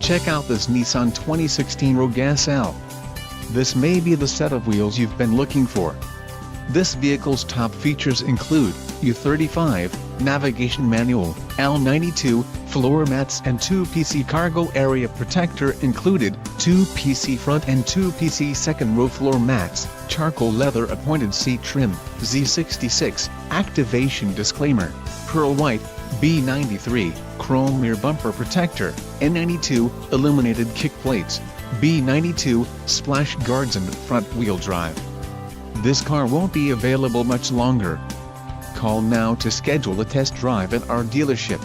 Check out this Nissan 2016 Rogue SL. This may be the set of wheels you've been looking for. This vehicle's top features include U35, navigation manual, L92, floor mats and 2 PC cargo area protector included, 2 PC front and 2 PC second row floor mats, charcoal leather appointed seat trim, Z66, activation disclaimer, pearl white, B93, chrome rear bumper protector, N92, illuminated kick plates, B92, splash guards and front wheel drive. This car won't be available much longer. Call now to schedule a test drive at our dealership.